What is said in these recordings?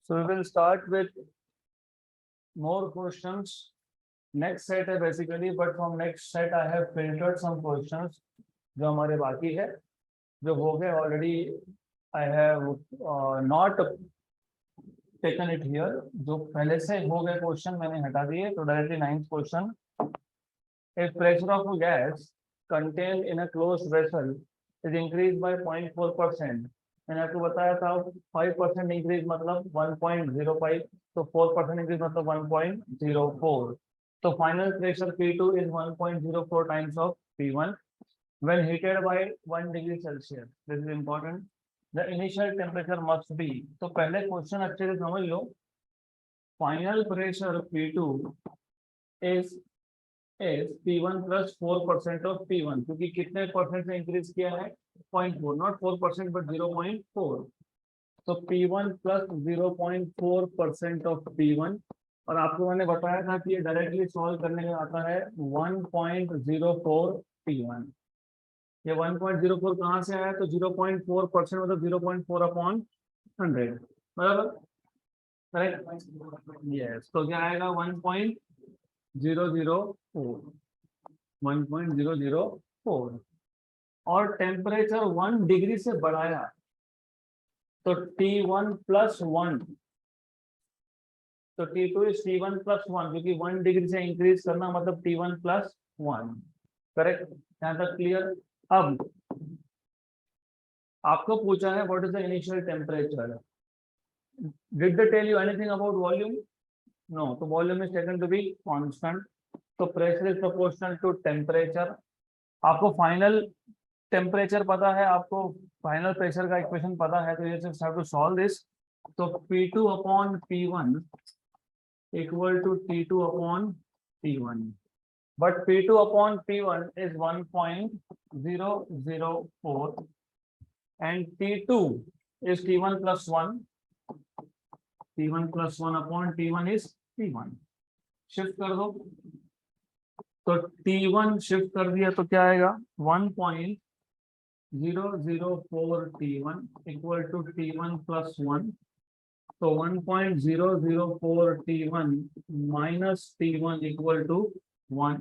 So we will start with more questions. Next set है basically, but from next set I have filtered some questions जो हमारे बाकी है, जो हो गए already. I have not taken it here. जो पहले से हो गए क्वेश्चन मैंने हटा दिए. तो directly 9th question. If pressure of a gas contained in a closed vessel is increased by 0.4%, मैंने आपको बताया था 5% इंक्रीज मतलब 1.05, तो 4% इंक्रीज मतलब 1.04. तो final pressure P2 is 1.04 times of P1 when heated by 1 degree Celsius. This is important. The initial temperature must be. तो पहले क्वेश्चन अच्छे से समझ लो. Final pressure P2 is P1 plus 4% of P1, क्योंकि कितने परसेंट से इंक्रीज किया है 0.4, नॉट 4% बट 0.4. तो P1 प्लस 0.4% ऑफ P1. और आपको मैंने बताया था कि ये डायरेक्टली सॉल्व करने में आता है 1.04 P1. ये 1.04 कहाँ से आया? तो 0.4% मतलब 0.4 अपॉन 100, बराबर, करेक्ट? यस. तो क्या आएगा 1.004. और टेम्परेचर 1 डिग्री से बढ़ाया तो T1 प्लस 1, तो T2 इज T1 प्लस 1, क्योंकि 1 डिग्री से इंक्रीज करना मतलब T1 प्लस 1, करेक्ट? यहाँ तक क्लियर? अब आपको पूछा है what is the initial temperature. Did they tell you anything about volume? No. तो volume is taken to be constant. तो pressure is proportional to temperature. आपको फाइनल टेम्परेचर पता है, आपको फाइनल प्रेशर का इक्वेशन पता है, तो ये just have to solve this. तो P2 upon P1 equal to T2 upon T1, but P2 upon P1 is 1.004 and T2 is T1 plus 1. T1 plus 1 upon T1 is T1. Shift कर दो. तो T1 shift कर दिया तो क्या आएगा 1.004 T1 equal to T1 plus 1. तो 1.004 T1 minus T1 equal to 1.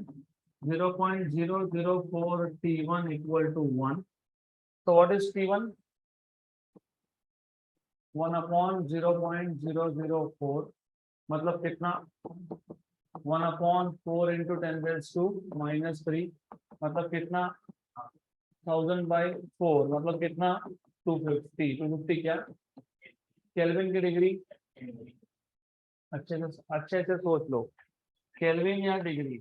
0.004 T1 equal to 1. तो व्हाट इज T1? 1 अपॉन 0.004 मतलब कितना? 1 अपॉन 4 इंटू 10⁻⁻³ मतलब कितना? 1000/4 मतलब कितना? 250 क्या केल्विन की डिग्री? अच्छे से सोच लो, केल्विन या डिग्री.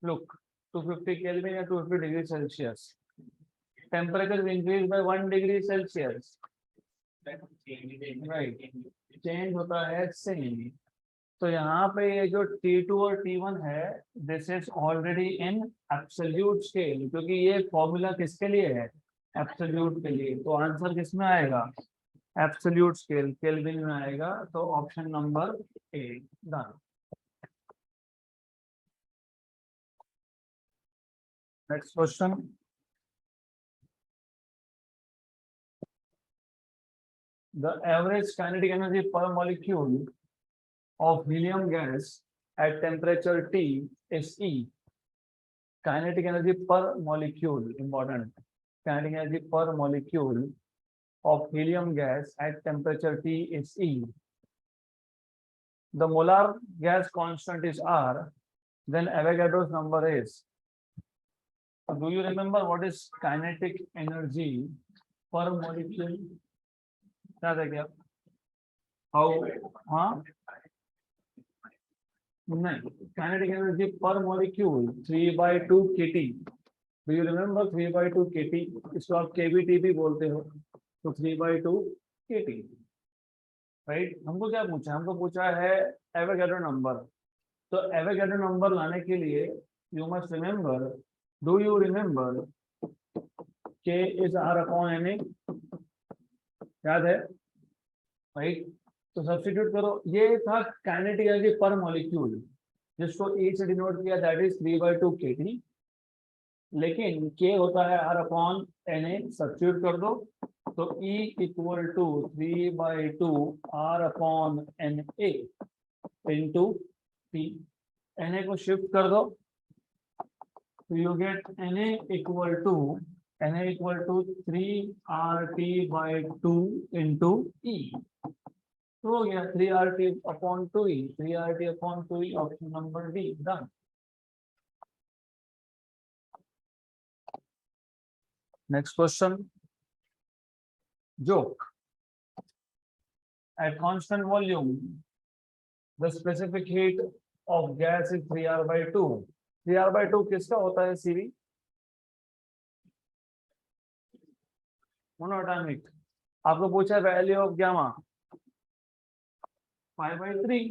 लुक, 250 केल्विन या 250 degree Celsius. Temperature increase by 1 degree Celsius, right? Change होता है सेम. तो यहाँ पे ये जो T2 और T1 है, this is already in absolute scale, क्योंकि ये फॉर्मूला किसके लिए है? एब्सोल्यूट के लिए. तो आंसर किस में आएगा? एब्सोल्यूट स्केल, केल्विन में आएगा. तो option number A done. Next question. The average kinetic energy per molecule of helium gas at temperature T is E. Kinetic energy per molecule, important. Kinetic energy per molecule of helium gas at temperature T is E. The molar gas constant is R. Then Avogadro's number is. So do you remember what is kinetic energy per molecule? याद है क्या? How? हाँ नहीं, kinetic energy per molecule 3/2 kT. Do you remember 3/2 kT? इसको आप kBT भी बोलते हो. तो 3/2 kT, राइट? हमको क्या पूछा? हमको पूछा है एवोगाड्रो नंबर. तो एवोगाड्रो नंबर लाने के लिए you must remember, do you remember K is R upon Na? याद है, राइट? तो सब्स्टिट्यूट करो. ये था काइनेटिक एनर्जी पर मॉलिक्यूल, जिसको E से डिनोट किया, दैट इज 3/2 kT. लेकिन के होता है R upon N A, substitute कर दो तो E equal to 3/2 R upon N A into T. N A को शिफ्ट कर दो तो you get N A equal to 3RT/2 into E. तो हो गया 3RT/2E, 3RT/2E, option number D done. Next question, joke. At constant volume, the specific heat of gas is 3R/2. 3R/2 किसका होता है सीवी? मोनोएटॉमिक। आपको पूछा value of gamma 5/3,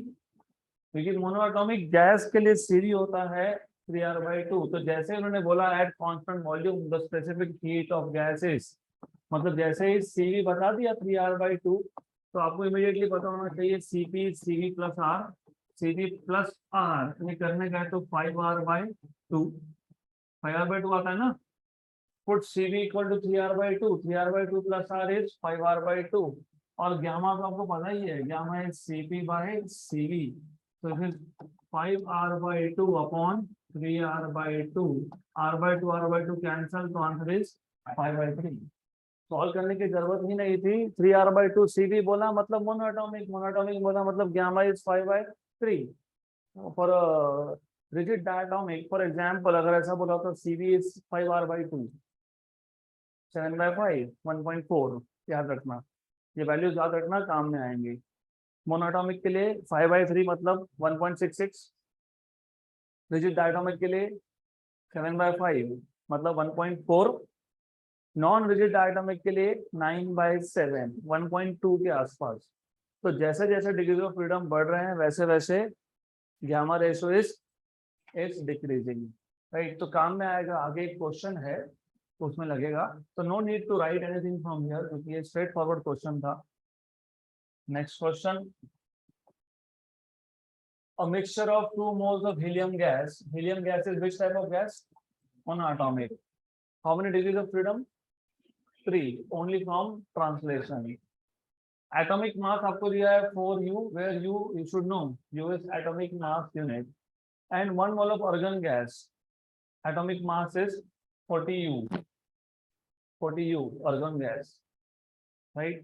क्योंकि monoatomic gas के लिए सीवी होता है 3R/2। तो जैसे उन्होंने बोला at constant volume the specific heat of gases, मतलब जैसे ही सीवी बता दिया 3R/2, तो आपको इमीडिएटली पता होना चाहिए CP CV plus R, CV plus R ये करने का है तो 5R/2, 5R/2 आता है ना। Put CV equal to 3R/2, 3R/2 plus R is 5R/2। और गामा तो आपको पता ही है, gamma is CP by CV, तो फिर 5R/2 upon 3R/2, R/2 cancel, तो आंसर इज 5/3। सॉल्व करने की जरूरत ही नहीं थी। 3R/2 सीवी बोला मतलब मोनोएटॉमिक, मोनोएटॉमिक बोला मतलब gamma is 5/3। For rigid diatomic for example अगर ऐसा बोला तो सीवी इज 5R/2, 7/5, 1.4, याद रखना, ये वैल्यूज याद रखना, काम में आएंगी। मोनोएटॉमिक के लिए 5/3 मतलब 1.66, रिजिड डायटोमिक के लिए 7/5 मतलब 1.4, नॉन रिजिड डायटोमिक के लिए 9/7, 1.2 के आसपास। तो जैसे जैसे डिग्री ऑफ फ्रीडम बढ़ रहे हैं वैसे वैसे gamma ratio is decreasing, right. तो काम में आएगा। आगे एक क्वेश्चन है तो उसमें लगेगा, तो no need to write anything from here क्योंकि ये स्ट्रेट फॉरवर्ड क्वेश्चन था। Next question, a mixture of 2 moles of helium gas is which type of gas? Monatomic. How many degrees of freedom? 3, only from translation. Atomic mass आपको दिया है 4U, where you should know, U is atomic mass unit, and 1 mole of argon gas, atomic mass is 40U, 40U argon gas, right?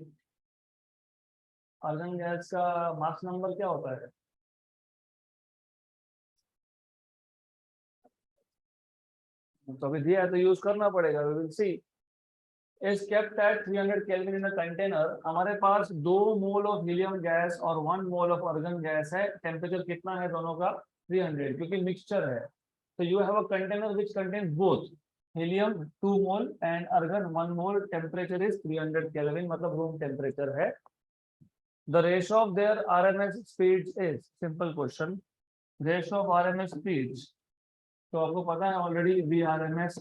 argon gas का mass number क्या होता है? तो अभी दिया है तो यूज करना पड़ेगा। we will see. is kept at 300 Kelvin in a container. हमारे पास 2 मोल ऑफ हीलियम गैस और 1 मोल ऑफ आर्गन गैस है। टेम्परेचर कितना है दोनों का? 300, क्योंकि मिक्सचर है। तो you have a container which contains both helium 2 mole and argon 1 mole. Temperature is 300 kelvin, मतलब रूम टेम्परेचर है। The ratio of their RMS speeds is, simple question, ratio of RMS speeds तो आपको पता है already, VRMS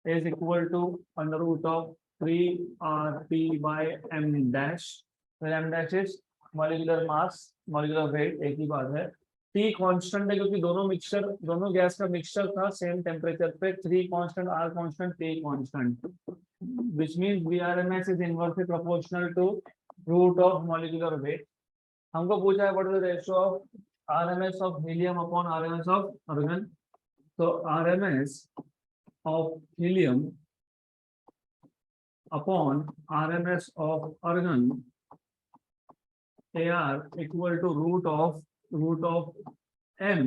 is equal to under root of 3RT by m dash, where m dash is molecular mass, molecular weight, एक ही बात है। T constant है क्योंकि दोनों मिक्सचर, दोनों गैस का मिक्सचर था सेम टेम्परेचर पे। 3 constant, R constant, T constant, which means VRMS is inversely proportional to root of molecular weight। हमको पूछा है what is the ratio of RMS of helium upon RMS of argon। तो RMS of helium upon RMS of argon, AR equal to root of m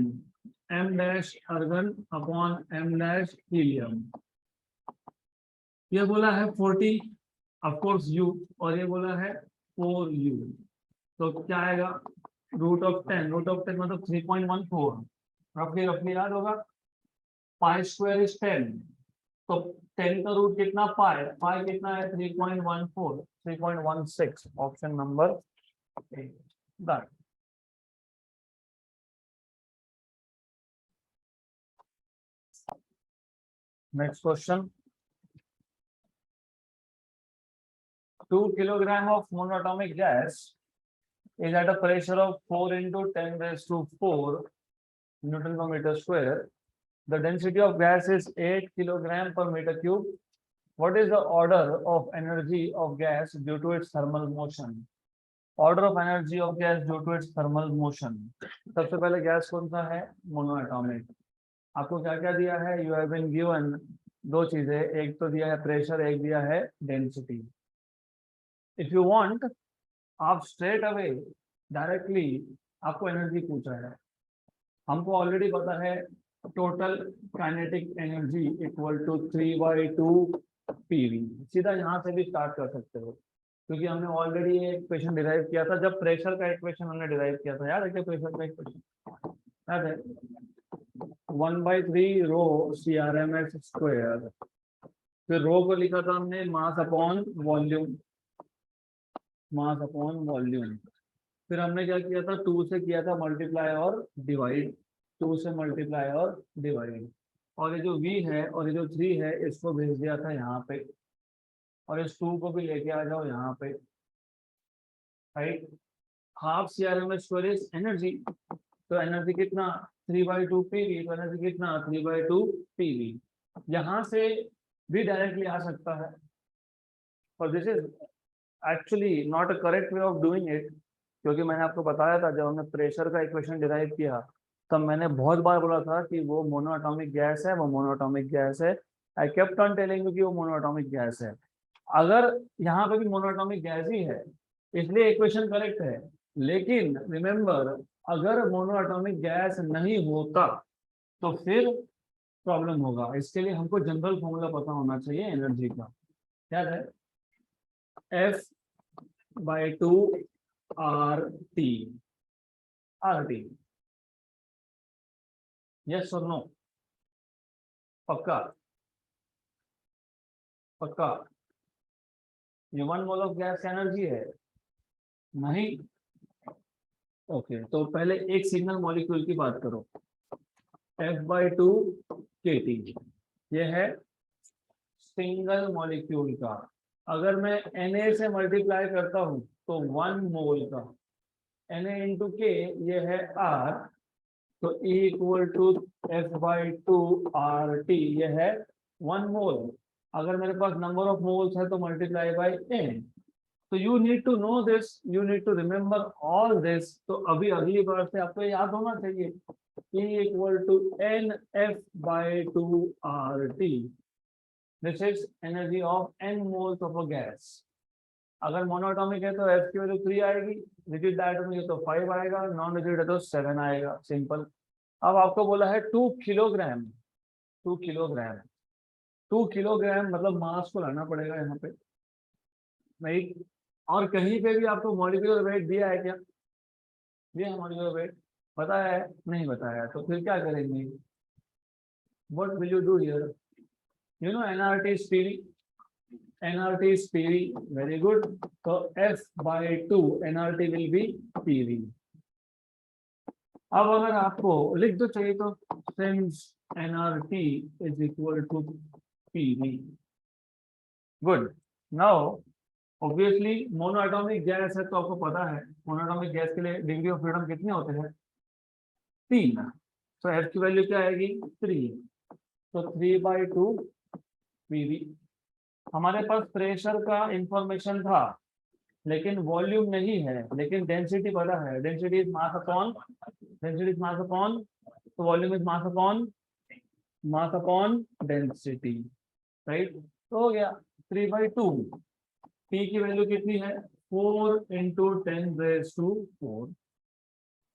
dash argon upon m dash helium। ये बोला है 40 of course u, और ये बोला है 4u, तो क्या आएगा? रूट ऑफ 10 मतलब 3.14, रफली याद होगा। पाई स्क्वायर इज 10, तो 10 का रूट कितना? पाई, पाई कितना है? 3.14, 3.16, option number done. Next question, 2 kilogram of monatomic gas is at a pressure of 4 into 10 raised to 4 Newton per meter square. the density of gas is 8 kilogram per meter cube. What is the order of energy of gas due to its thermal motion? Order of energy of gas due to its thermal motion. सबसे पहले gas कौन सा है? Monoatomic. आपको क्या क्या दिया है? यू हैव बीन गिवन दो चीजें, एक तो दिया है प्रेशर, एक दिया है डेंसिटी. इफ यू वांट, आप स्ट्रेट अवे डायरेक्टली आपको एनर्जी पूछ रहा है. हमको ऑलरेडी पता है total kinetic energy equal to 3/2 PV. सीधा यहाँ से भी स्टार्ट कर सकते हो, क्योंकि हमने ऑलरेडी एक इक्वेशन डिराइव किया था जब प्रेशर का इक्वेशन हमने डिराइव किया था. याद है क्या प्रेशर का इक्वेशन? याद है? 1/3 रो CRMS स्क्वायर. फिर रो को लिखा था हमने mass upon volume, mass upon volume. फिर हमने क्या किया था? 2 से किया था मल्टीप्लाई और डिवाइड, 2 से मल्टीप्लाई और डिवाइड. और ये जो v है और ये जो 3 है इसको भेज दिया था यहाँ पे, और इस 2 को भी लेके आ जाओ यहाँ पे. Right. Half CRMS square is energy. तो एनर्जी कितना? 3/2 पीवी. तो एनर्जी कितना? 3/2 पीवी. यहाँ से भी डायरेक्टली आ सकता है, और this is actually not a correct way of doing it, क्योंकि मैंने आपको बताया था जब हमने प्रेशर का इक्वेशन डिराइव किया तब मैंने बहुत बार बोला था कि वो मोनोएटॉमिक गैस है, वो मोनोएटॉमिक गैस है. I kept on telling you कि वो मोनोएटॉमिक गैस है. अगर यहाँ पे भी मोनोएटॉमिक गैस ही है इसलिए इक्वेशन करेक्ट है. लेकिन रिमेंबर, अगर मोनोएटॉमिक गैस नहीं होता तो फिर प्रॉब्लम होगा. इसके लिए हमको जनरल फॉर्मूला पता होना चाहिए एनर्जी का. क्या है? F/2 RT. RT. यस और नो? पक्का? पक्का? ये 1 मोल ऑफ गैस एनर्जी है? नहीं. ओके, तो पहले एक सिंगल मॉलिक्यूल की बात करो. F/2 kT ये है सिंगल मॉलिक्यूल का. अगर मैं Na से मल्टीप्लाई करता हूं तो 1 मोल का. Na इंटू के ये है R, तो E equal to F/2 RT ये है 1 मोल. अगर मेरे पास नंबर ऑफ मोल्स है तो मल्टीप्लाई बाय n. तो you need to know this, you need to remember all this. तो अभी अगली बार से आपको याद होना चाहिए E equal to NF/2 RT. This is energy of n moles of a gas. अगर मोनोएटॉमिक है तो F की वैल्यू 3 आएगी, रिजिड डायटोमिक है तो 5 आएगा, नॉन रिजिड है तो 7 आएगा. सिंपल. अब आपको बोला है 2 किलोग्राम. 2 किलोग्राम, 2 किलोग्राम मतलब मास को लाना पड़ेगा यहाँ पे. नहीं, और कहीं पे भी आपको मॉलिक्यूलर वेट दिया है क्या? दिया है मॉलिक्यूलर वेट? पता है? नहीं बताया. तो फिर क्या करेंगे? What will you do here? You know NRT is PV. NRT is PV. Very good. So F/2 NRT will be PV. अब अगर आपको लिख दो चाहिए तो since NRT is equal to PV. Good. Now obviously monoatomic gas है तो आपको पता है मोनोएटॉमिक गैस के लिए डिग्री ऑफ फ्रीडम कितने होते हैं? 3. तो F की वैल्यू क्या आएगी? 3. तो 3/2 PV. हमारे पास प्रेशर का इंफॉर्मेशन था लेकिन वॉल्यूम नहीं है, लेकिन डेंसिटी पता है. Density is mass upon, density is mass upon, तो volume is mass upon, mass upon density. Right. तो हो गया 3/2. P की वैल्यू कितनी है? 4 × 10⁻⁴.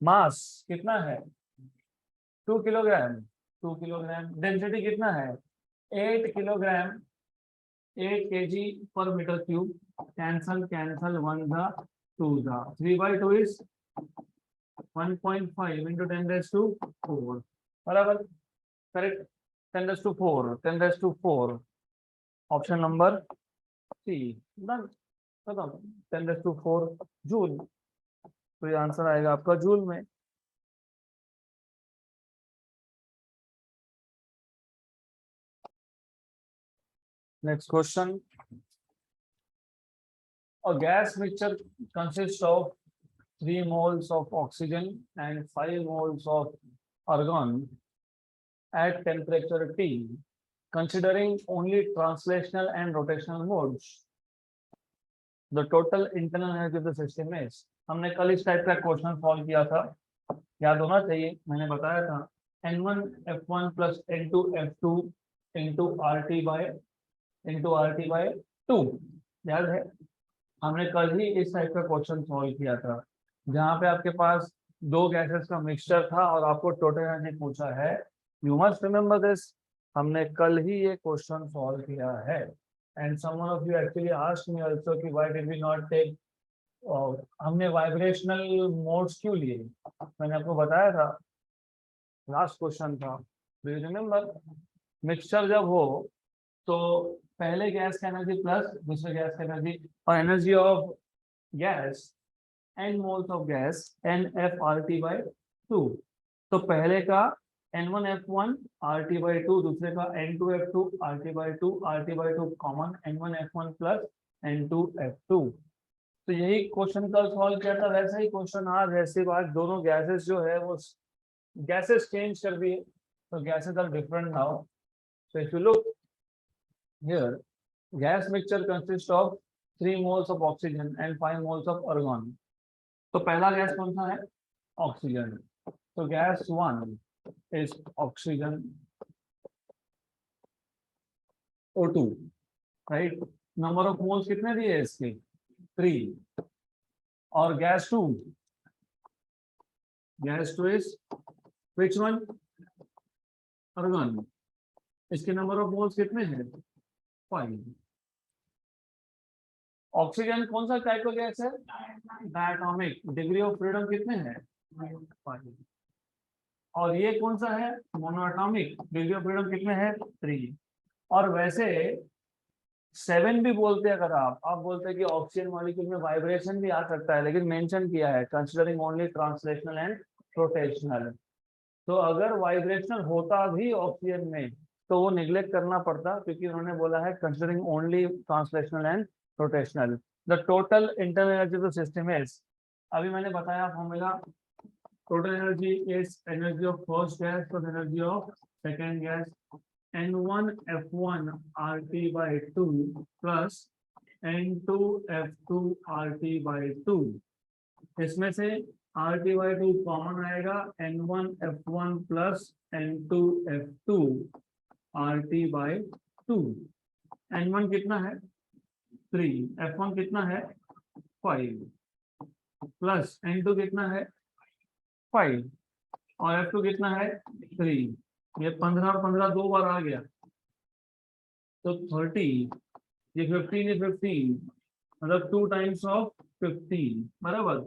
मास कितना है? 2 किलोग्राम. 2 किलोग्राम. डेंसिटी कितना है? 8 kilogram. 8 kg per meter cube. Cancel, cancel. 1 the 2 the 3/2 is 1.5 × 10⁻⁴. बराबर? Correct. 10⁻⁴. 10⁻⁴. Option number C. Done. खत्म. 10⁻⁴ जूल. तो ये आंसर आएगा आपका जूल में. Next question. A gas mixture consists of 3 moles of oxygen and 5 moles of argon at temperature T, considering only translational and rotational modes, the total internal energy of the system is। हमने कल इस type का question solve किया था, याद होना चाहिए, मैंने बताया था N1 F1 plus N2 F2 into RT by 2, याद है। हमने कल ही इस टाइप का क्वेश्चन सॉल्व किया था जहां पे आपके पास दो गैसेस का मिक्सचर था और आपको टोटल एनर्जी पूछा है। यू मस्ट रिमेम्बर दिस, हमने कल ही ये क्वेश्चन सॉल्व किया है। And someone of you actually asked me also कि why did we not take, हमने वाइब्रेशनल मोड्स क्यों लिए। मैंने आपको बताया था, लास्ट क्वेश्चन था, डू यू रिमेम्बर। मिक्सचर जब हो तो पहले गैस का एनर्जी प्लस दूसरे गैस का एनर्जी, और energy of gas n moles of gas NF/RT by 2। तो पहले का N1 F1 RT by 2, दूसरे का N2 F2 RT by 2, RT by 2 common N1 F1 plus N2 F2। तो यही क्वेश्चन कल सॉल्व किया था, वैसा ही क्वेश्चन आज, वैसे बात, दोनों गैसेस जो है वो गैसेस चेंज कर दिए, तो gases are different now. So if you look here, gas mixture consists of 3 moles of oxygen and 5 moles of argon। तो पहला गैस कौन सा है, ऑक्सीजन। तो gas 1 is oxygen O2, right. Number of moles कितने दिए इसके, 3। और gas 2 is which one, argon. इसके नंबर ऑफ मोल्स कितने हैं, 5। ऑक्सीजन कौन सा टाइप का गैस है, डायटोमिक। डिग्री ऑफ फ्रीडम कितने हैं, 5। और ये कौन सा है, मोनोएटॉमिक। डिग्री ऑफ फ्रीडम कितने हैं, 3। और वैसे 7 भी बोलते हैं, अगर आप बोलते हैं कि ऑक्सीजन मॉलिक्यूल में वाइब्रेशन भी आ सकता है, लेकिन मेंशन किया है considering only translational and rotational. तो अगर वाइब्रेशनल होता भी ऑक्सीजन में तो वो निग्लेक्ट करना पड़ता, क्योंकि उन्होंने बोला है considering only translational and rotational. The total internal energy of the system is, अभी मैंने बताया formula, total energy is energy of first gas plus energy of second gas, N1 F1 RT by 2 plus N2 F2 RT by 2। इसमें से RT by 2 common आएगा, N1 F1 plus N2 F2 RT by 2। N1 कितना है, 3, F1 कितना है, 5, plus N2 कितना है, 5, और F2 कितना है, 3। ये 15 और 15 दो बार आ गया, तो 30, ये 15 है, 15 मतलब 2 टाइम्स ऑफ 15, बराबर।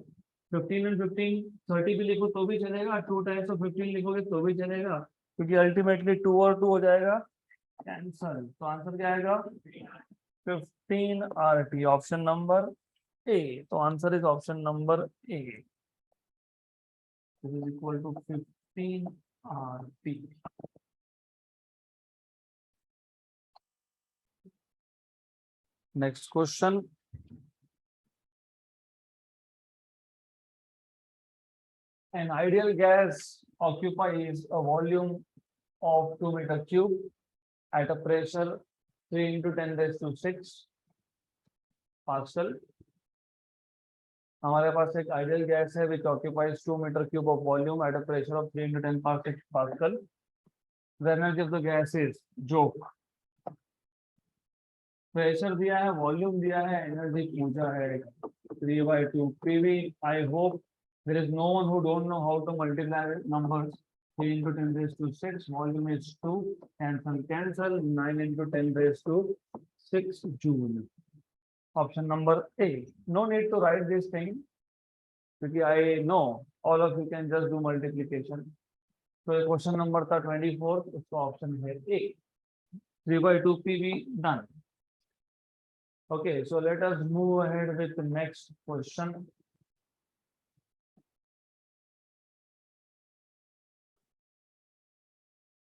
15 and 15, 30 भी लिखो तो भी चलेगा, 2 टाइम्स ऑफ 15 लिखोगे तो भी चलेगा, क्योंकि अल्टीमेटली 2 और 2 हो जाएगा कैंसल। तो आंसर क्या आएगा, 15 RT, ऑप्शन नंबर ए। तो answer is option number A, this is equal to 15 RT। Next question, an ideal gas occupies a volume of 2 meter cube at a pressure 3 into 10 raised to 6 Pascal। हमारे पास एक ideal gas है which occupies 2 meter cube of volume at a pressure of 3 into 10 power 6 Pascal। The energy of the gas is, जो pressure दिया है, volume दिया है, energy पूछा है 3/2 PV। I hope there is no one who don't know how to multiply numbers। 3 into 10 raised to 6, volume is 2, cancel, 9 into 10 raised to 6 Joule। Option number A, no need to write this thing because I know all of you can just do multiplication। So question number था 24, उसका option है A, 3/2 PV, done। Okay, so let us move ahead with the next question।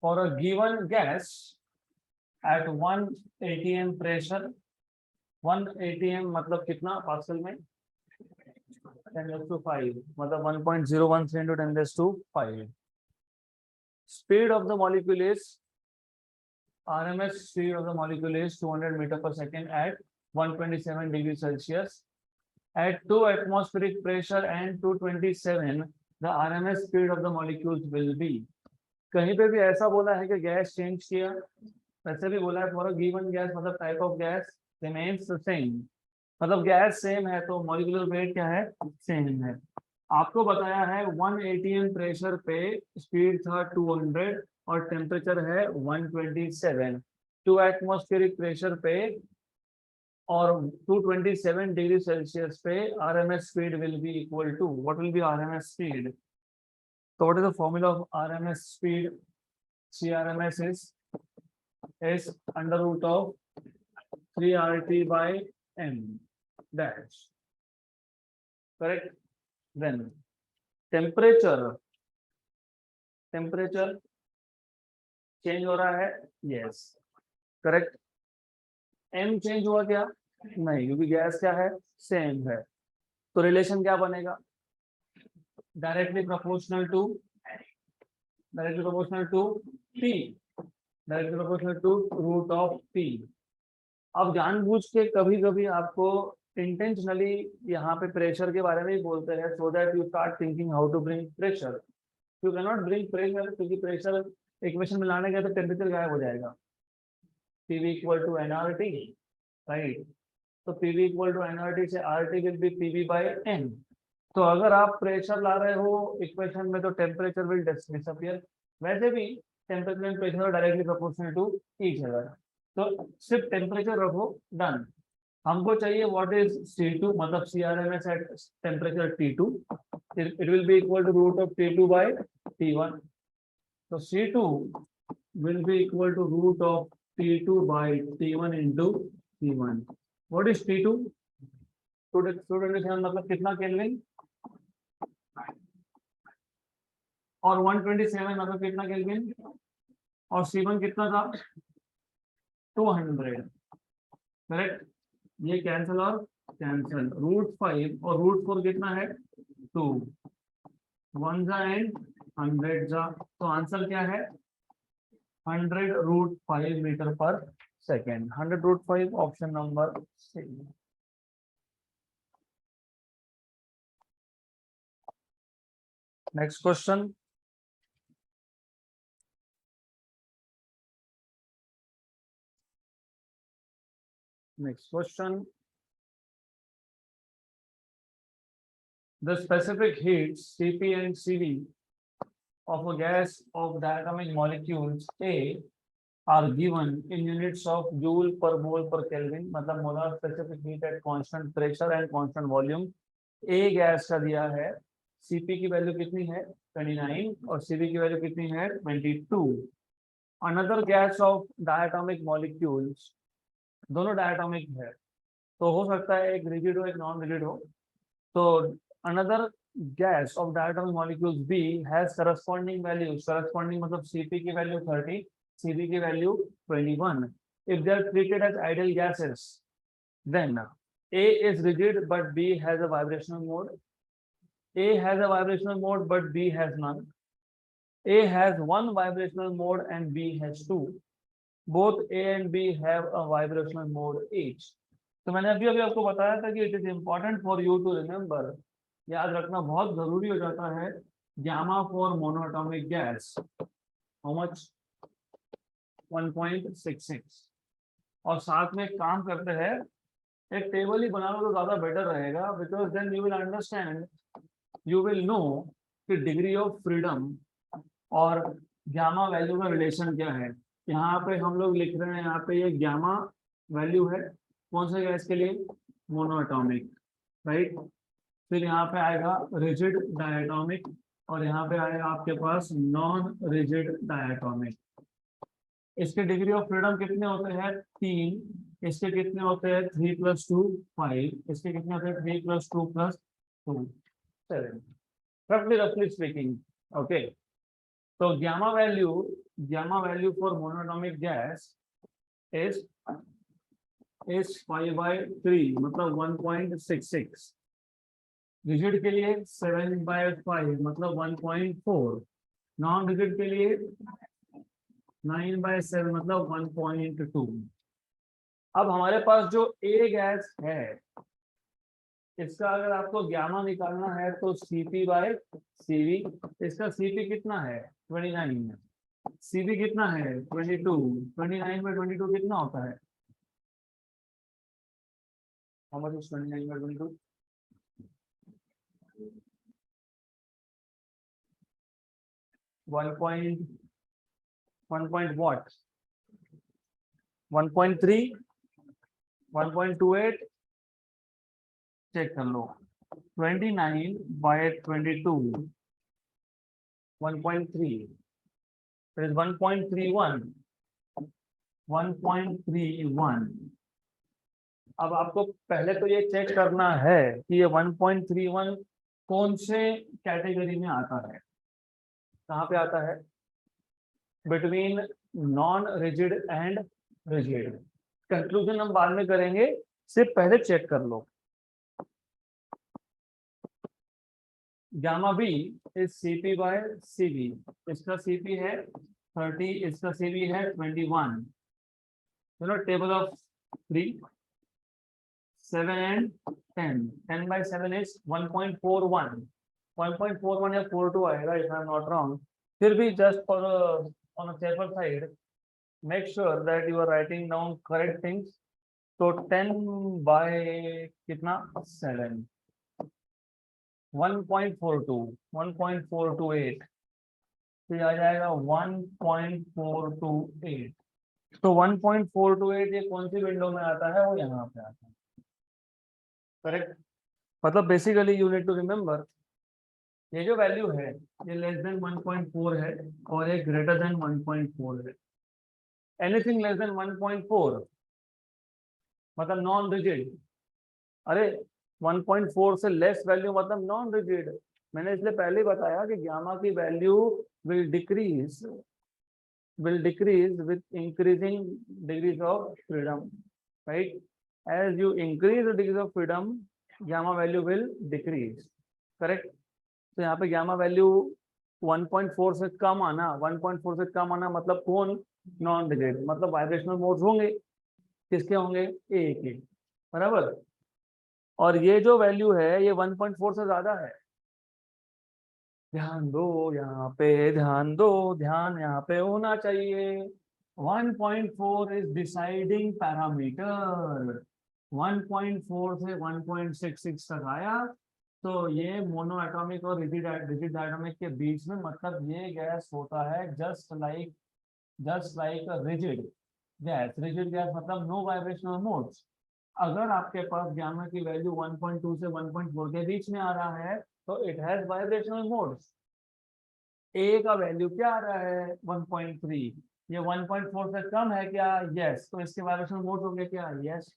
For a given gas at 1 atm pressure, 1 atm मतलब कितना pascal में, 10 raised to 5, मतलब 1.013 into 10 raised to 5। speed of the molecule is RMS speed of the molecule is 200 meter per second at 127 degrees Celsius. At 2 atmospheric pressure and 227, the RMS speed of the molecules will be. कहीं पे भी ऐसा बोला है कि gas change किया, वैसे भी बोला है फॉर अ गिवन गैस मतलब type of gas remains the same, मतलब गैस सेम है तो मॉलिक्यूलर वेट क्या है, सेम है। आपको बताया है 1 atm प्रेशर पे स्पीड था 200 और टेम्परेचर है 127, 2 एटमॉस्फेरिक प्रेशर पे और 227 डिग्री सेल्सियस पे RMS speed will be equal to, what will be RMS speed? So what is the formula of RMS speed? CRMS is under root of 3 RT by M dash. Correct? Then temperature change हो रहा है? Yes. Correct? M change हुआ क्या? नहीं, क्योंकि gas क्या है, same है। तो रिलेशन क्या बनेगा? directly proportional to T, directly proportional to root of T। अब जानबूझ के कभी कभी आपको इंटेंशनली यहाँ पे प्रेशर के बारे में ही बोलते हैं, so that you start thinking how to bring pressure. You cannot bring pressure क्योंकि प्रेशर इक्वेशन में लाने गए तो टेम्परेचर गायब हो जाएगा। PV equal to nRT, right? तो PV equal to nRT से RT will be PV by N। तो अगर आप प्रेशर ला रहे हो इक्वेशन में तो टेम्परेचर विल डिसअपियर। वैसे भी temperature and pressure directly proportional to each other, तो सिर्फ टेम्परेचर रखो, डन। हमको चाहिए व्हाट इज C2, मतलब CRMS at temperature T2, it will be equal to root of T2 by T1। तो C2 will be equal to root of T2 by T1 इंटू T1। What is T2? 227 मतलब कितना kelvin, और 127 मतलब कितना kelvin, और C1 कितना था, 200। करेक्ट? ये कैंसिल और कैंसिल, √5 और √4 कितना है, 2, 1 जा एंड 100 जा, तो आंसर क्या है, 100√5 मीटर पर second. 100√5 option number C। Next question, the specific heats Cp and Cv of a gas of diatomic molecules A are given in units of joule per mole per Kelvin, मतलब molar specific heat at constant pressure and constant volume. A gas का दिया है, Cp की value कितनी है, 29, और Cv की value कितनी है, 22। Another gas off diatomic molecules, दोनों डायटोमिक है तो हो सकता है एक रिजिड हो एक नॉन रिजिड हो, तो another gas off diatomic molecules B has corresponding values, corresponding मतलब Cp की वैल्यू 30, Cv की value 21। if they are treated as ideal gases, then A is rigid but B has a vibrational mode, A has a vibrational mode but B has none, A has one vibrational mode and B has two, both A and B have a vibrational mode each। तो मैंने अभी आपको बताया था कि it is important for you to remember, याद रखना बहुत जरूरी हो जाता है, gamma for monoatomic gas how much, 1.66। और साथ में काम करते हैं, एक टेबल ही बना लो तो ज्यादा बेटर रहेगा, because then you will understand, you will know कि डिग्री ऑफ फ्रीडम और गामा वैल्यू का रिलेशन क्या है। यहाँ पे हम लोग लिख रहे हैं, यहाँ पे ये गामा वैल्यू है कौन से गैस के लिए, मोनोएटॉमिक, राइट। फिर यहाँ पे आएगा रिजिड डायटोमिक, और यहाँ पे आएगा आपके पास नॉन रिजिड डायटोमिक। इसके डिग्री ऑफ फ्रीडम कितने होते हैं, 3, इसके कितने होते हैं, 3 + 2 5, इसके कितने होते हैं, 3 + 2 + 2 7, रफली स्पीकिंग। ओके, तो gamma value for monoatomic gas is 5/3 मतलब 1.66, रिजिड के लिए 7/5 मतलब 1.4, नॉन रिजिड के लिए 9/7 मतलब 1.2। अब हमारे पास जो ए गैस है इसका अगर आपको गामा निकालना है तो Cp/Cv। इसका Cp कितना है 29 है, Cv कितना है 22, 29/22 कितना होता है? How much is 29/22? 1 what? 1.3, 1.28, check कर लो। 29/22 1.3 is 1.31, 1.31। अब आपको पहले तो ये चेक करना है कि ये 1.31 कौन से कैटेगरी में आता है, कहाँ पे आता है? Between non rigid and rigid. Conclusion हम बाद में करेंगे, सिर्फ पहले चेक कर लो। Gamma B is Cp/Cv। इसका Cp है 30, इसका Cv है 21। Table of 3, 7 and 10। 10/7 is 1.41। 1.41 या 42 आएगा if I'm not wrong। फिर भी just for on a safer side, make sure that you are writing down correct things। तो 10/कितना 7, 1.42, 1.428, तो आ जाएगा 1.428। तो 1.428 ये कौन सी विंडो में आता है? वो यहाँ पे आता है, करेक्ट। मतलब basically you need to remember ये जो वैल्यू है ये लेस देन 1.4 है और ये ग्रेटर देन 1.4 है। एनीथिंग लेस देन 1.4 मतलब नॉन रिजिड। अरे 1.4 से लेस वैल्यू मतलब नॉन रिजिड। मैंने इसलिए पहले ही बताया कि गामा की value will decrease with increasing degrees of freedom, right? As you increase the degrees of freedom, gamma value will decrease, correct? तो यहाँ पे गामा वैल्यू 1.4 से कम आना, 1.4 से कम आना मतलब कौन? नॉन रिजिड, मतलब वाइब्रेशनल मोड्स होंगे, किसके होंगे? ए के, बराबर। और ये जो वैल्यू है ये 1.4 से ज्यादा है। ध्यान दो यहाँ पे, ध्यान दो, ध्यान यहाँ पे होना चाहिए। 1.4 इज डिसाइडिंग पैरामीटर। 1.4 से 1.66 तक आया तो ये मोनो एटॉमिक और रिजिड एटॉमिक के बीच में, मतलब ये गैस होता है just like rigid gas. Rigid gas मतलब नो वाइब्रेशनल मोड्स। अगर आपके पास गामा की वैल्यू 1.2 से 1.4 के बीच में आ रहा है तो इट हैज वाइब्रेशनल मोड्स। ए का वैल्यू क्या आ रहा है 1.3, ये 1.4 से कम है क्या? यस, तो इसके वाइब्रेशनल मोड्स होंगे क्या? यस।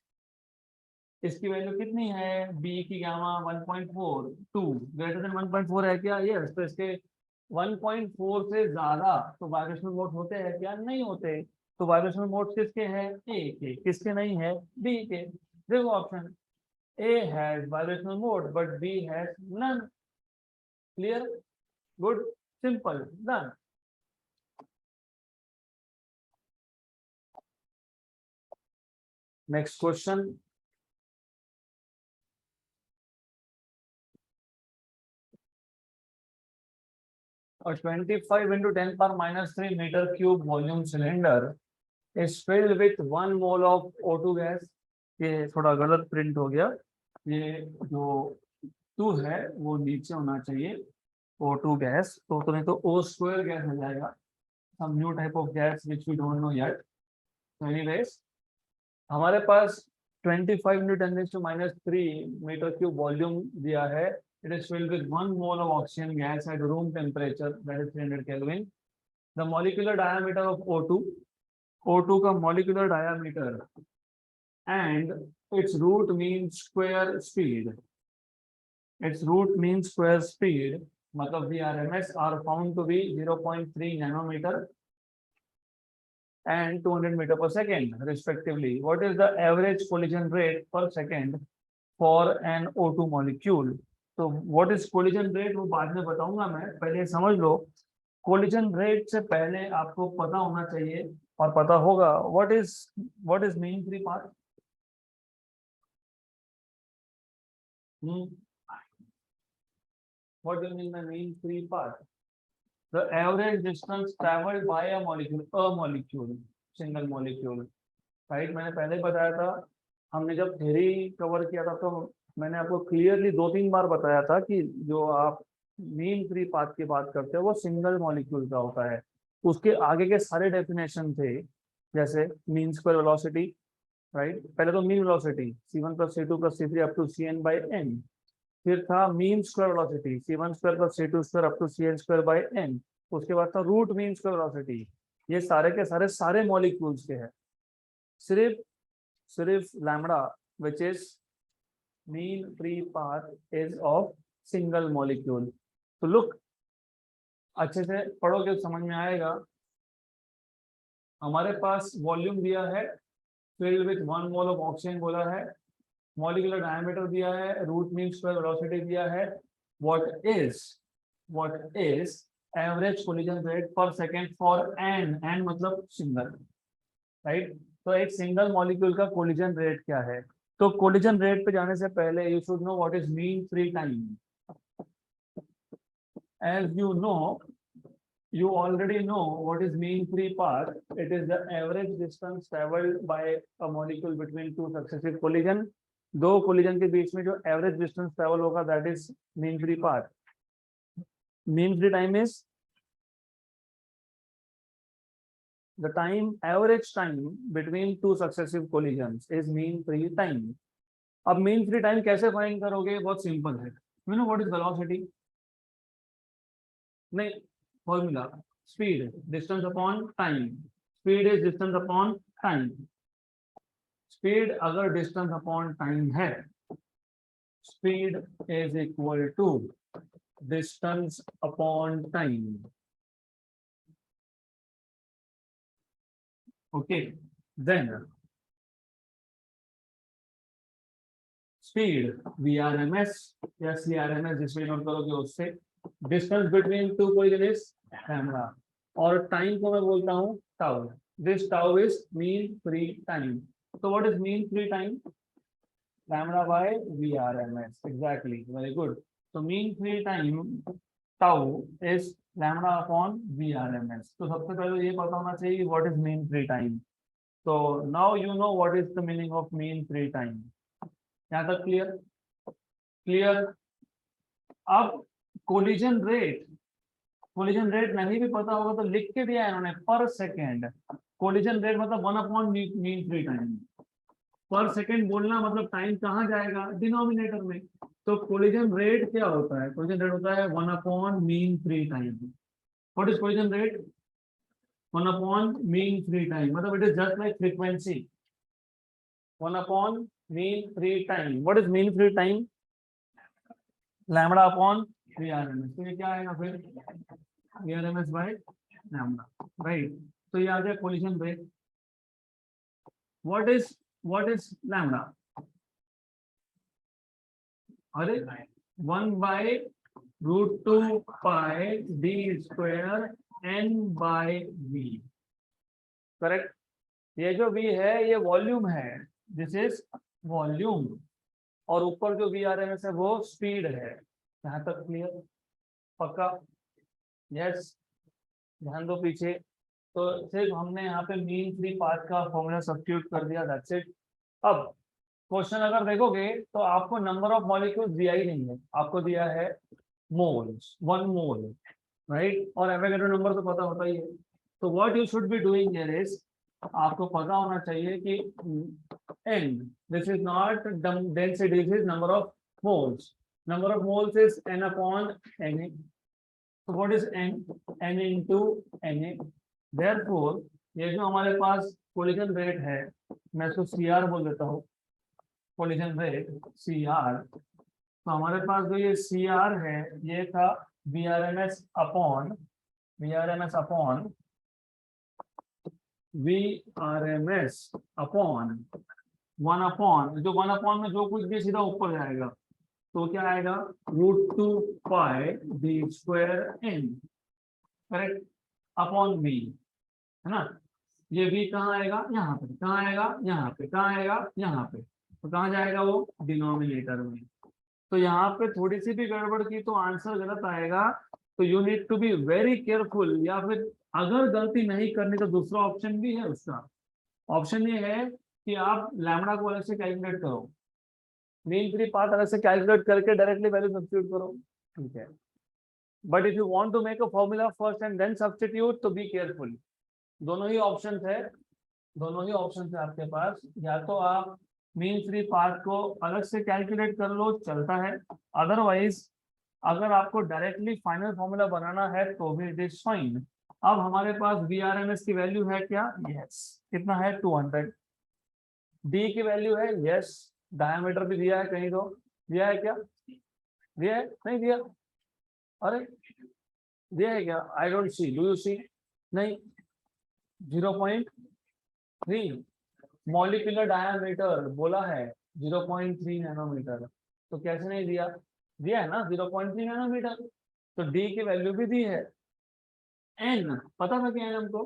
इसकी वैल्यू कितनी है? बी की गामा 1.4, 2 ग्रेटर देन 1.4 है क्या? यस, तो इसके 1.4 से ज्यादा तो वाइब्रेशनल मोड होते हैं क्या? नहीं होते। तो वाइब्रेशनल मोड किसके हैं? ए के। किसके नहीं है? बी के। देखो option, A has vibrational mode but B has none. Clear? Good, simple, done. Next question. A 25 into 10 power minus 3 meter cube volume cylinder is filled with 1 mole of O2 gas। ये थोड़ा गलत print हो गया, ये जो 2 है वो नीचे होना चाहिए O2 गैस, तो नहीं तो O2 गैस हो जाएगा, some new type of gas which we don't know yet। So anyways, हमारे पास 25 into 10⁻³ मीटर क्यूब वॉल्यूम दिया है। It is filled with 1 mole of oxygen gas at room temperature, that is 300 Kelvin. The molecular diameter of O2 का molecular diameter and its root mean square speed। Its root mean square speed मतलब VRMS are found to be 0.3 nanometer and 200 meter per second respectively। What is the average collision rate per second for an O2 molecule? तो what is collision rate वो बाद में बताऊंगा मैं, पहले समझ लो collision rate से पहले आपको पता होना चाहिए और पता होगा what is mean free path. What do you mean by mean free path? The average distance traveled by a molecule, single molecule. Right, मैंने पहले बताया था, हमने जब थ्योरी कवर किया था तो मैंने आपको क्लियरली 2-3 बार बताया था कि जो आप मीन फ्री पाथ की बात करते हो वो सिंगल मॉलिक्यूल का होता है। उसके आगे के सारे डेफिनेशन थे, जैसे मीन स्क्वायर वेलोसिटी, राइट, पहले तो mean velocity c1 + c2 + c3 up to cn/n, फिर था mean square velocity c1 square + c2 square up to cn²/n, उसके बाद था रूट मीन स्क्वायर वेलोसिटी। ये सारे के सारे मॉलिक्यूल्स के हैं। सिर्फ lambda which is mean free path is of single molecule. तो लुक, अच्छे से पढ़ोगे समझ में आएगा। हमारे पास वॉल्यूम दिया है, filled with 1 mole of oxygen बोला है, मॉलिक्यूलर डायमीटर दिया है, रूट मीन स्क्वायर वेलोसिटी दिया है, what is average collision rate per second for an मतलब सिंगल, राइट। तो एक सिंगल मॉलिक्यूल का कोलिजन रेट क्या है? तो कोलिजन रेट पे जाने से पहले you should know what is mean free time. As you already know what is mean free path. It is the average distance traveled by a molecule between two successive collision. दो collision के बीच में जो average distance travel होगा, that is mean free path. Mean free time is the average time between two successive collisions is mean free time. अब mean free time कैसे find करोगे? बहुत simple है। You know what is velocity? नहीं, formula speed distance upon time. Speed is distance upon time. Speed अगर distance upon time है, speed is equal to distance upon time. Okay, then speed VRMS या CRMS जिसमें note करोगे उससे, distance between two collision is lambda, और time को मैं बोलता हूँ tau. This tau is mean free time. तो what is mean free time? Lambda by VRMS। Exactly, very good. तो mean free time tau is lambda upon VRMS। तो सबसे पहले ये पता होना चाहिए what is mean free time. तो now you know what is the meaning of mean free time. यहाँ तक क्लियर? अब कोलिजन रेट नहीं भी पता होगा तो लिख के दिया है इन्होंने, पर सेकेंड। कोलिजन रेट मतलब 1 मीन फ्री टाइम। पर सेकेंड बोलना मतलब टाइम कहाँ जाएगा? डिनोमिनेटर में। तो कोलिजन रेट क्या होता है? कोलिजन रेट होता है 1 mean free time. What is collision rate? 1 mean free time, मतलब it is just like frequency. 1 mean free time. What is mean free time? Lambda upon VRMS। तो ये क्या आएगा फिर? VRMS by lambda, right. तो ये आ गया collision rate. What is lambda? अरे 1/√2πd²n/v, करेक्ट। ये जो v है ये वॉल्यूम है, दिस इज वॉल्यूम, और ऊपर जो VRMS है वो स्पीड है। यहाँ तक क्लियर? पक्का? यस, ध्यान दो पीछे। तो सिर्फ हमने यहाँ पे मीन फ्री पाथ का फॉर्मूला सब्स्टिट्यूट कर दिया, दैट्स इट। अब क्वेश्चन अगर देखोगे तो आपको नंबर ऑफ मॉलिक्यूल्स दिया ही नहीं है, आपको दिया है मोल्स, 1 मोल, राइट। और एवोगैड्रो नंबर तो पता होता ही है। तो what you should be doing here is, आपको पता होना चाहिए कि n, this is not density, this is number of moles. Number of moles is n/Na। तो what is n? n into Na। Therefore ये जो हमारे पास कोलिजन रेट है, मैं इसको CR बोल देता हूँ, कोलिजन रेट CR। तो हमारे पास जो ये CR है ये था VRMS अपॉन VRMS अपॉन 1 जो 1 में जो कुछ भी सीधा ऊपर जाएगा, तो क्या आएगा? √2πd²n। करेक्ट, अपॉन v, है ना। ये v कहाँ आएगा, यहाँ पे, कहाँ आएगा, यहाँ पे, कहाँ आएगा, यहाँ पे, तो कहाँ जाएगा वो, डिनोमिनेटर में। तो यहाँ पे थोड़ी सी भी गड़बड़ की तो आंसर गलत आएगा। तो you need to be very careful, या फिर अगर गलती नहीं करनी तो दूसरा ऑप्शन भी है उसका। ऑप्शन ये है कि आप लैम्बडा को अलग से कैलकुलेट करो, मीन फ्री पाथ अलग से कैलकुलेट करके डायरेक्टली वैल्यू सब्स्टिट्यूट करो, ठीक है। But if you want to make a formula first and then substitute, तो बी केयरफुल। दोनों ही ऑप्शन है, दोनों ही ऑप्शन है आपके पास। या तो आप मीन फ्री पाथ को अलग से कैलकुलेट कर लो, चलता है। अदरवाइज अगर आपको डायरेक्टली फाइनल फॉर्मूला बनाना है तो भी इट इज फाइन। अब हमारे पास VRMS की वैल्यू है क्या, यस, कितना है 200। डी की वैल्यू है यस, डायमीटर भी दिया है कहीं, तो दिया है क्या, दिया है, नहीं दिया, अरे दिया है क्या, I don't see, do you see, नहीं। 0.3 मॉलिक्यूलर डायमीटर बोला है, 0.3 नैनोमीटर, तो कैसे नहीं दिया, दिया है ना 0.3 नैनोमीटर। तो डी की वैल्यू भी दी है। एन पता था क्या, एन हमको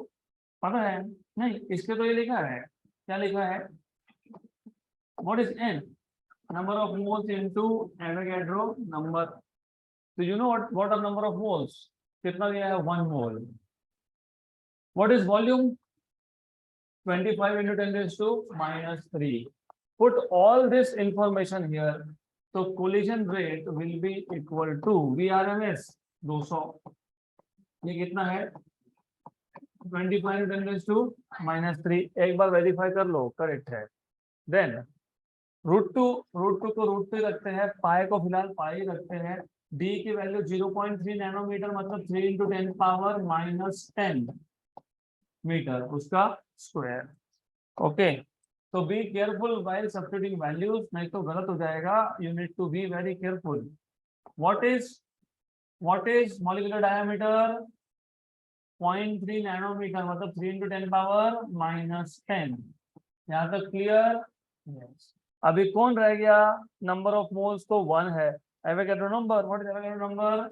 पता है, नहीं इसके तो ये लिखा है, क्या लिखा है, what is an, number of moles into Avogadro number. So you know what are number of moles, कितना दिया है, 1 mole. What is volume, 25 into 10 raised to minus 3. Put all this information here, so collision rate will be equal to VRMS 200, ये कितना है 25 into 10 raised to minus 3, एक बार verify कर लो correct है। Then √2 को √2 रखते हैं, पाई को फिलहाल पाई रखते हैं। डी की वैल्यू 0.3 नैनोमीटर, मतलब 3 into 10 पावर -10 मीटर, उसका स्क्वायर। ओके, तो be careful while substituting values, नहीं तो गलत हो जाएगा। You need to be very careful. What is molecular diameter, 0.3 nanometer, मतलब 3 into 10 पावर -10। यहाँ तक क्लियर, यस। अभी कौन रह गया, नंबर ऑफ मोल्स तो 1 है। Avogadro number, what is Avogadro number,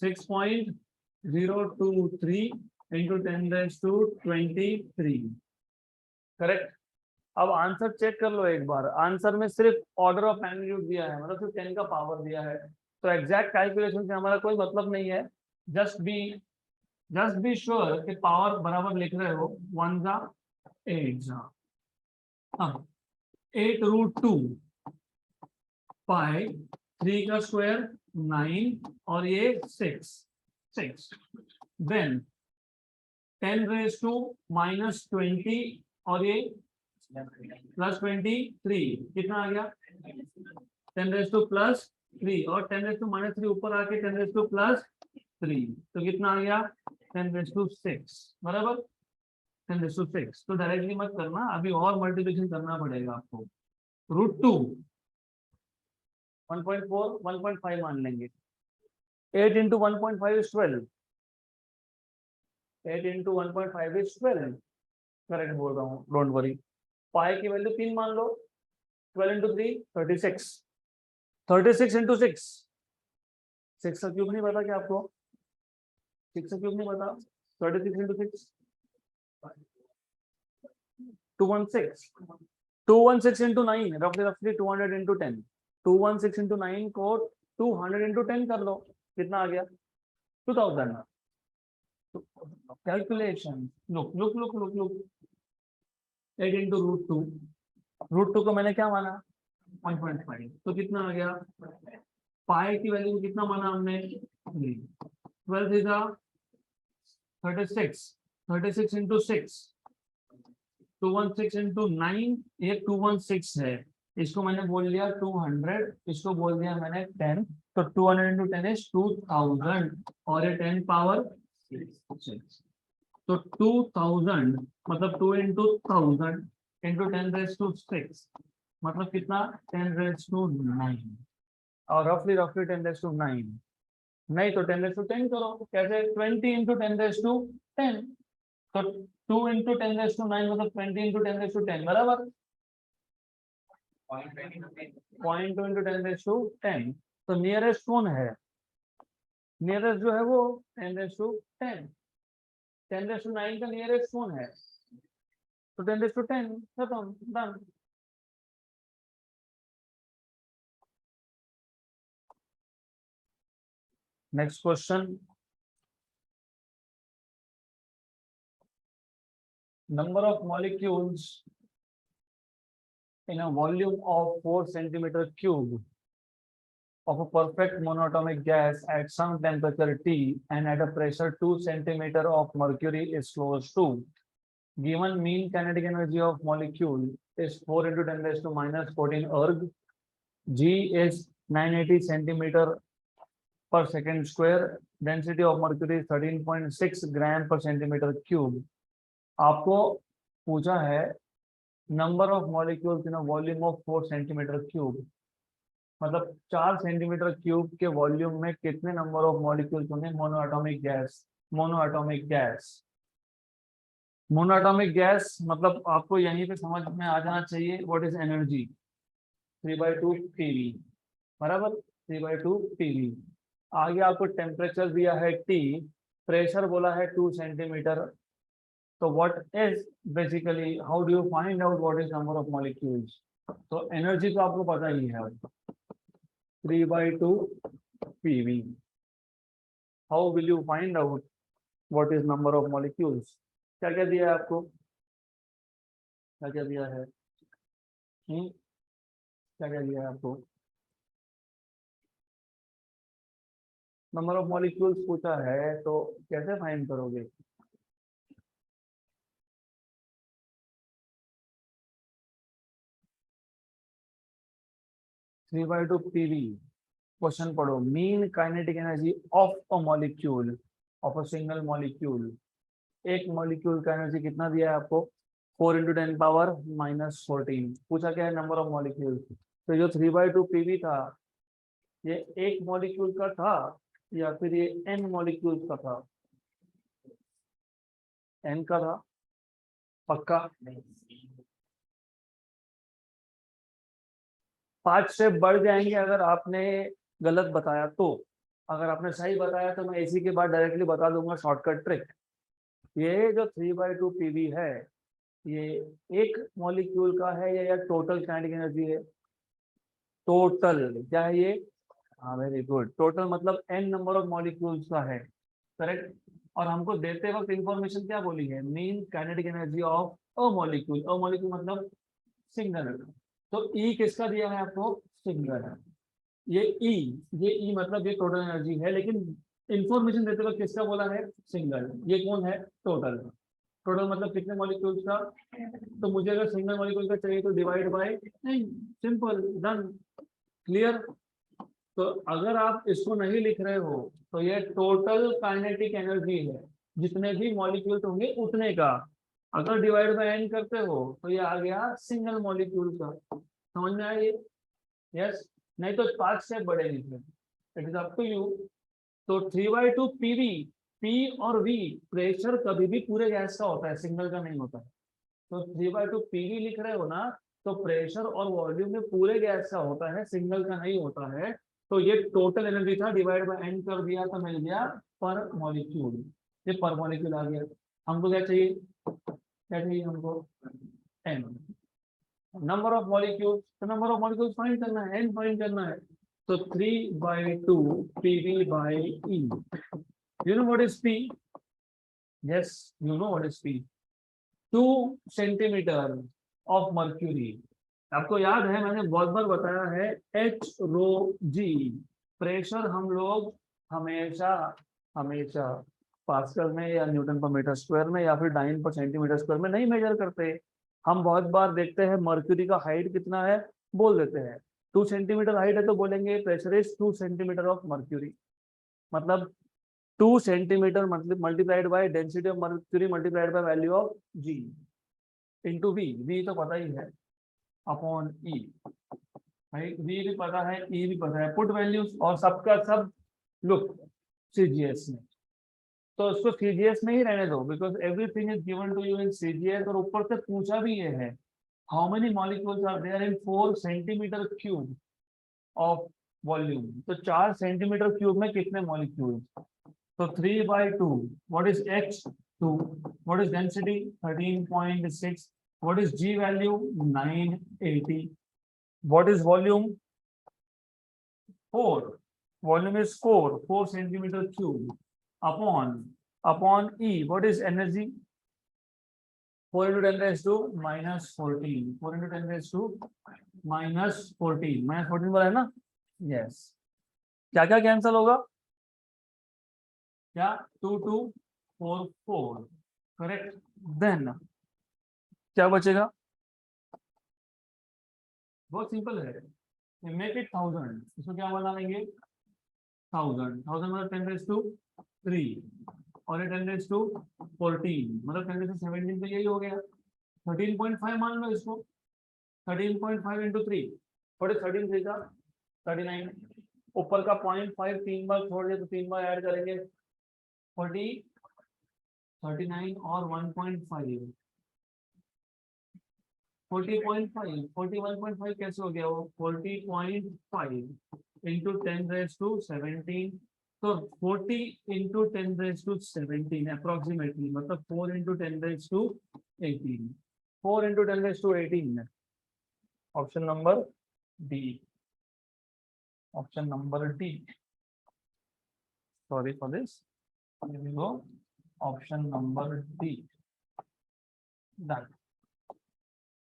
6.023 into 10 raised to 23, correct. अब आंसर चेक कर लो एक बार, आंसर में सिर्फ ऑर्डर ऑफ मैग्नीट्यूड दिया है, मतलब सिर्फ 10 का पावर दिया है, तो एग्जैक्ट कैलकुलेशन से हमारा कोई मतलब नहीं है। जस्ट बी श्योर कि पावर बराबर लिख रहे हो, 1 जा 8 जा। अब 8√2 पाई, 3 का स्क्वायर 9 और ये 6 देन 10 raised to -20 और ये +23, कितना आ गया 10 raised to +3, और 10 raised to -3 ऊपर आके 10 raised to +3, तो कितना आ गया 10 raised to 6, बराबर 10 raised to 6। तो डायरेक्टली मत करना, अभी और मल्टीप्लिकेशन करना पड़ेगा आपको। √2 1.4 1.5 मान लेंगे, 8 into 1.5 is 12, 8 into 1.5 is 12, correct बोल रहा हूँ, डोंट वरी। पाई की वैल्यू 3 मान लो, 12 into 3 36, 36 into 6, 6 का क्यूब नहीं पता क्या आपको, 6 का क्यूब नहीं पता, 36 into 6 216, 216 into 9 roughly 200 into 10, 216 into 9 को 200 into 10 कर लो, कितना आ गया 2000। कैलकुलेशन, लुक 8 into √2 को मैंने क्या माना 1.5, तो कितना आ गया, पाई की वैल्यू कितना माना हमने 12 is 36 into 6, 216 into 9, ये 216 है, इसको मैंने बोल दिया 200, इसको बोल दिया मैंने 10, तो 200 into 10 is 2000 और ये 10 पावर 6, तो 2000 मतलब 2 into 1000 into 10 raised to 6, मतलब कितना 10 raised to 9, और रफली 10 raised to 9, नहीं तो 10 raised to 10 करो, कैसे 20 into 10 raised to 10, तो 2 into 10 raised to 9 मतलब 20 into 10 raised to 10, बराबर 0.2 into 10 raised to 10। तो नियरेस्ट कौन है, नियरेस्ट जो है वो 10^10, 10^9 का नियरेस्ट कौन है, तो 10^10 खत्म, done. Next question, number of molecules in a volume of 4 centimeter cube of a perfect monatomic gas at some temperature T and at a pressure 2 centimeter of mercury is close to. Given mean kinetic energy of molecule is 4 into 10 raised to minus 14 erg. G is 980 centimeter per second square. Density of mercury is 13.6 gram per centimeter cube. आपको पूछा है number of molecules in a volume of 4 centimeter cube, मतलब 4 centimeter cube के volume में कितने number of molecules होंगे monoatomic gas. Monoatomic gas, monoatomic gas मतलब आपको यहीं पे समझ में आ जाना चाहिए व्हाट इज एनर्जी, 3/2 पीवी, बराबर 3/2 पीवी। आगे आपको टेम्परेचर दिया है T, प्रेशर बोला है 2 सेंटीमीटर, तो what is basically how do you find out what is number of molecules, तो एनर्जी तो आपको पता ही है 3/2 pv, how will you find out what is number of molecules, क्या क्या दिया है आपको, क्या क्या दिया है, क्या क्या दिया है आपको, नंबर ऑफ मॉलिक्यूल्स पूछा है तो कैसे फाइंड करोगे। Three by two PV, question पढ़ो, mean kinetic energy of a molecule, of a single molecule, एक मॉलिक्यूल का एनर्जी कितना दिया है आपको 4 into 10 पावर -14, पूछा क्या है नंबर ऑफ मॉलिक्यूल। तो जो 3/2 पीवी था ये एक मॉलिक्यूल का था या फिर ये n मॉलिक्यूल का था, n का था पक्का, 5 स्टेप बढ़ जाएंगे अगर आपने गलत बताया तो, अगर आपने सही बताया तो मैं इसी के बाद डायरेक्टली बता दूंगा शॉर्टकट ट्रिक। ये जो 3/2 पीवी है ये एक मॉलिक्यूल का है या टोटल काइनेटिक एनर्जी है, टोटल क्या है ये, हाँ वेरी गुड, टोटल मतलब n नंबर ऑफ मॉलिक्यूल्स का है, करेक्ट। और हमको देते वक्त इंफॉर्मेशन क्या बोली है, mean kinetic energy of a molecule, a molecule मतलब सिंगल, तो E किसका दिया है आपको, सिंगल है, ये E, ये E मतलब ये टोटल एनर्जी है, लेकिन इंफॉर्मेशन देते वक्त किसका बोला है, सिंगल, ये कौन है, टोटल, टोटल मतलब कितने मॉलिक्यूल्स का, तो मुझे अगर सिंगल मॉलिक्यूल का चाहिए तो डिवाइड बाय, नहीं सिंपल डन, क्लियर। तो अगर आप इसको नहीं लिख रहे हो तो ये टोटल काइनेटिक एनर्जी है, जितने भी मॉलिक्यूल होंगे उतने का, अगर डिवाइड बाय n करते हो तो ये आ गया सिंगल मॉलिक्यूल का, समझ में आया ये, यस, नहीं तो 5 स्टेप बढ़ेगी फिर, it is up to you. तो 3/2 पीवी, पी और वी प्रेशर कभी भी पूरे गैस का होता है, सिंगल का नहीं होता है, तो 3/2 पीवी लिख रहे हो ना, तो प्रेशर और वॉल्यूम में पूरे गैस का होता है, सिंगल का नहीं होता है, तो ये टोटल एनर्जी था, डिवाइड बाय n कर दिया तो मिल गया पर मॉलिक्यूल, ये पर मॉलिक्यूल आ गया। हमको क्या चाहिए, क्या चाहिए हमको, n, नंबर ऑफ मॉलिक्यूल, तो नंबर ऑफ मॉलिक्यूल फाइंड करना है, n फाइंड करना है, तो 3/2 pv by e, you know what is p, yes you know what is p, 2 centimeter of mercury, आपको याद है मैंने बहुत बार बताया है एच रो जी, प्रेशर हम लोग हमेशा हमेशा पास्कल में या न्यूटन पर मीटर स्क्वायर में या फिर डाइन पर सेंटीमीटर स्क्वायर में नहीं मेजर करते, हम बहुत बार देखते हैं मर्क्यूरी का हाइट कितना है बोल देते हैं 2 सेंटीमीटर हाइट है तो बोलेंगे pressure is 2 centimeter of mercury, मतलब 2 centimeter multiplied by density of mercury multiplied by value of G into V, V तो पता ही है अपॉन ई, भाई वी भी पता है ई भी पता है, पुट वैल्यूज और सबका सब लुक सीजीएस में, तो उसको सीजीएस में ही रहने दो because everything is given to you in CGS, और ऊपर से पूछा भी ये है how many molecules are there in 4 centimeter cube of volume, तो 4 सेंटीमीटर क्यूब में कितने मॉलिक्यूल? तो 3/2, what is H2, what is density 13.6, what is G value 980, what is volume 4, volume is 4 centimeter cube upon E, what is energy 4 into 10 raised to minus 14, 4 into 10 raised to minus 14 बोला है ना? Yes. क्या क्या cancel होगा? क्या 2 2 4 4, correct. Then क्या बचेगा? बहुत सिंपल है, मेक इट 1000, इसको क्या बना लेंगे 1000 मतलब 10 raised to 3 और ये 10 raised to 14 मतलब 10 raised to 17, तो यही हो गया 13.5 मान लो इसको, 13.5 into 3, थोड़े 13 3 का 39, ऊपर का 0.5 3 बार छोड़ दे तो 3 बार ऐड करेंगे 40 39 और 1.5 40.5 41.5 कैसे हो गया वो 40.5 into 10 raised to 17, तो 40 into 10 raised to 17 अप्रोक्सीमेटली, मतलब 4 into 10 raised to 18, 4 into 10 raised to 18, option number D, option number D, sorry for this, option number D, done.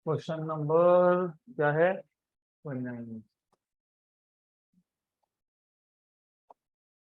Question number क्या है 29।